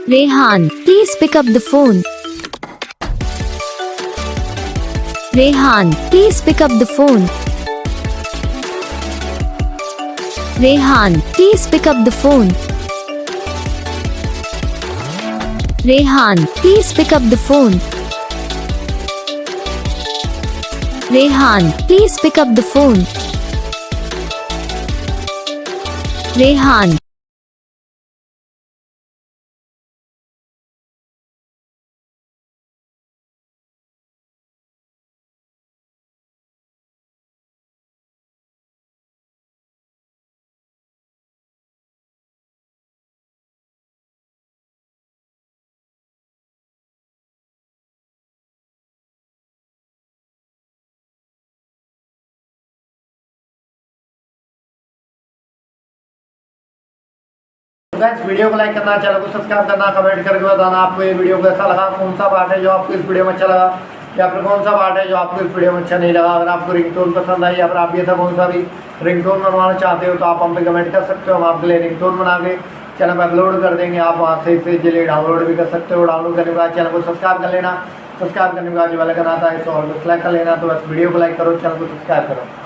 Rehan, please pick up the phone. Rehan, please pick up the phone. Rehan, please pick up the phone. Rehan, please pick up the phone. Rehan, please pick up the phone. Rehan. Friends, video को like करना, channel को subscribe करना, comment करके बताना आपको ये video कैसा लगा, कौन सा पार्ट है जो आपको इस वीडियो में अच्छा लगा या फिर कौन सा पार्ट है जो आपको इस वीडियो में अच्छा नहीं लगा। अगर आपको रिंगटोन पसंद आई या फिर आप ये था कौन सा भी रिंगटोन बनवाना चाहते हो तो आप हम पे कमेंट कर सकते हो। हम आपके लिए रिंगटोन बना के चैनल पर अपलोड कर देंगे। आप वहाँ से इसे इजीली डाउनलोड भी कर सकते हो। डाउनलोड करने के बाद चैनल को सब्सक्राइब कर लेना। सब्सक्राइब करने के बाद जो वाला करना था इसे और सेलेक्ट कर लेना। तो बस वीडियो को लाइक करो, चैनल को सब्सक्राइब करो।